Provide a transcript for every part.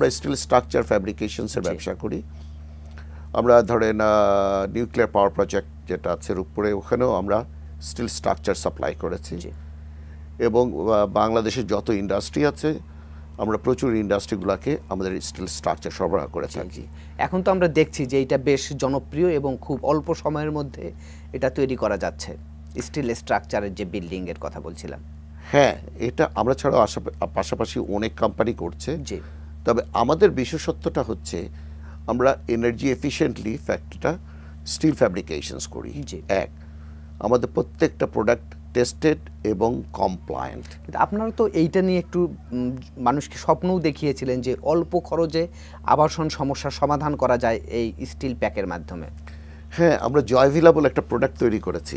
আমরা still structure ফ্যাব্রিকেশনসের ব্যবসা করি। আমরা ধরেন নিউক্লিয়ার পাওয়ার প্রজেক্ট যেটা আছে রূপপুরে, ওখানেও আমরা স্টিল স্ট্রাকচার সাপ্লাই করেছি। এবং বাংলাদেশের যত ইন্ডাস্ট্রি আছে আমরা প্রচুর ইন্ডাস্ট্রিগুলোকে আমাদের স্টিল স্ট্রাকচার সরবরাহ করে থাকি। এখন তো আমরা দেখছি যে এটা বেশ জনপ্রিয় এবং খুব অল্প সময়ের মধ্যে এটা তৈরি করা যাচ্ছে, স্টিল স্ট্রাকচারের যে বিল্ডিং এর কথা বলছিলাম। হ্যাঁ, এটা আমরা ছাড়াও পাশাপাশি অনেক কোম্পানি করছে। তবে আমাদের বিশেষত্বটা হচ্ছে আমরা এনার্জি এফিশিয়েন্টলি ফ্যাক্টরিটা স্টিল ফ্যাব্রিকেশনস করি। এক, আমাদের প্রত্যেকটা প্রোডাক্ট টেস্টেড এবং কমপ্লায়েন্ট। আপনারা তো এইটা নিয়ে একটু মানুষকে স্বপ্নও দেখিয়েছিলেন যে অল্প খরচে আবাসন সমস্যার সমাধান করা যায় এই স্টিল প্যাকের মাধ্যমে। হ্যাঁ, আমরা জয়ভিলা বলে একটা প্রোডাক্ট তৈরি করেছি,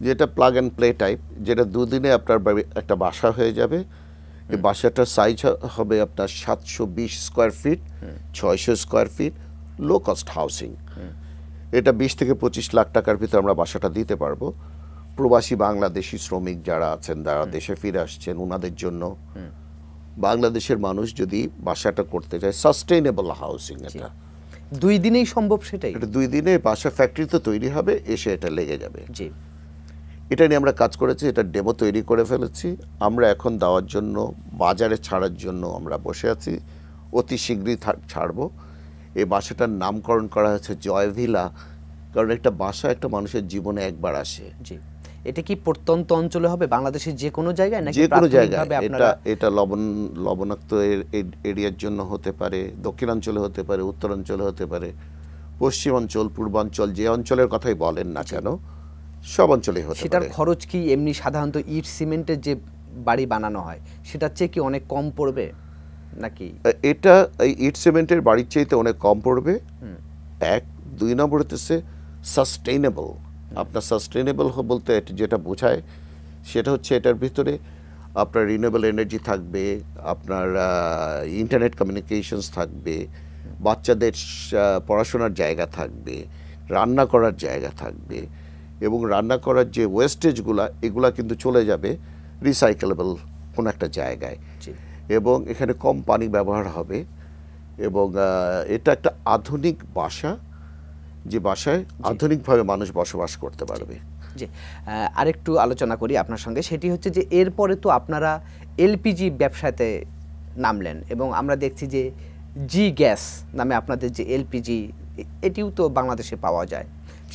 যেটা প্লাগ অ্যান্ড প্লে টাইপ, যেটা 2 দিনে আপনার একটা বাসা হয়ে যাবে। এই বাসাটার সাইজ হবে আপনার 720 square feet, 600 square feet, low cost housing. এটা 20 থেকে 25 লাখ টাকার ভিতরে আমরা বাসাটা দিতে পারবো। প্রবাসী বাংলাদেশি শ্রমিক যারা আছেন, যারা দেশে ফিরে আসছেন, ওনাদের জন্য। বাংলাদেশের মানুষ যদি বাসাটা করতে চায় সাস্টেইনেবল হাউসিং, এটা 2 দিনেই সম্ভব। সেটাই, এটা 2 দিনে বাসা ফ্যাক্টরিতে তৈরি হবে, এসে এটা লেগে যাবে। এটা নিয়ে আমরা কাজ করেছি, এটা ডেমো তৈরি করে ফেলেছি। আমরা এখন দেওয়ার জন্য, বাজারে ছাড়ার জন্য আমরা বসে আছি, অতি শীঘ্রই ছাড়বো। এই বাসাটার নামকরণ করা হয়েছে জয়ভিলা, কারণ একটা বাসা একটা মানুষের জীবনে একবার আসে। এটা কি প্রত্যন্ত অঞ্চলে হবে, বাংলাদেশের যে কোনো জায়গায় নাকি? যে কোনো জায়গায়। এটা লবণাক্ত এরিয়ার জন্য হতে পারে, দক্ষিণাঞ্চলে হতে পারে, উত্তরাঞ্চলে হতে পারে, পশ্চিমাঞ্চল, পূর্বাঞ্চল, যে অঞ্চলের কথাই বলেন না কেন, সব অঞ্চলেই হতে পারে। সেটার খরচ কি এমনি সাধারণত ইট সিমেন্টের যে বাড়ি বানানো হয় সেটার চেয়ে কি অনেক কম পড়বে নাকি? এটা এই ইট সিমেন্টের বাড়ির চাইতে অনেক কম পড়বে। 1, 2 নম্বর হচ্ছে সাস্টেইনেবল। আপনার সাস্টেইনেবল বলতে যেটা বোঝায় সেটা হচ্ছে এটার ভিতরে আপনার রিনিউয়েবল এনার্জি থাকবে, আপনার ইন্টারনেট কমিউনিকেশনস থাকবে, বাচ্চাদের পড়াশোনার জায়গা থাকবে, রান্না করার জায়গা থাকবে, এবং রান্না করার যে ওয়েস্টেজগুলা এগুলা কিন্তু চলে যাবে রিসাইকেলেবল কোনো একটা জায়গায়, এবং এখানে কম পানি ব্যবহার হবে। এবং এটা একটা আধুনিক বাসা, যে বাসায় আধুনিকভাবে মানুষ বসবাস করতে পারবে। জি, আরেকটু আলোচনা করি আপনার সঙ্গে। সেটি হচ্ছে যে এরপরে তো আপনারা এলপিজি ব্যবসাতে নামলেন, এবং আমরা দেখছি যে জি গ্যাস নামে আপনাদের যে এলপিজি, এটিও তো বাংলাদেশে পাওয়া যায়।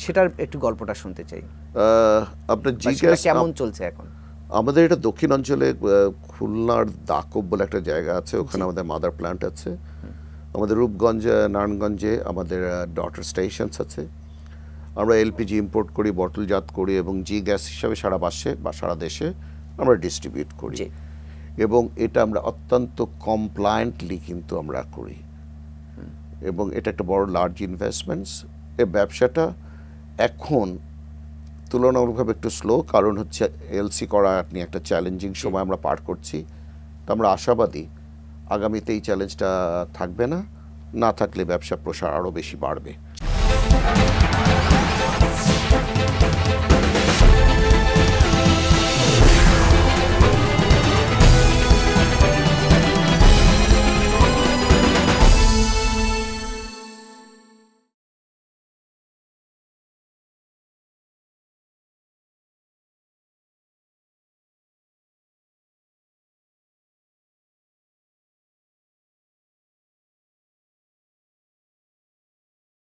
সেটার একটু গল্পটা শুনতে চাই। আপনার জি গ্যাস কেমন চলছে এখন? আমাদের এটা দক্ষিণাঞ্চলে খুলনার দাকব বলে একটা জায়গা আছে, ওখানে আমাদের মাদার প্ল্যান্ট আছে। আমাদের রূপগঞ্জ, নারায়ণগঞ্জে আমাদের ডটার স্টেশনস আছে। আমরা এলপিজি ইম্পোর্ট করি, বটলজাত করি, এবং জি গ্যাস হিসাবে সারা মাসে বা সারা দেশে আমরা ডিস্ট্রিবিউট করি। এবং এটা আমরা অত্যন্ত কমপ্লায়েন্টলি কিন্তু আমরা করি, এবং এটা একটা বড় লার্জ ইনভেস্টমেন্টস। এই ব্যবসাটা এখন তুলনামূলকভাবে একটু স্লো, কারণ হচ্ছে এলসি করা নিয়ে একটা চ্যালেঞ্জিং সময় আমরা পার করছি। তো আমরা আশাবাদী আগামীতে এই চ্যালেঞ্জটা থাকবে না, না থাকলে ব্যবসা প্রসার আরও বেশি বাড়বে।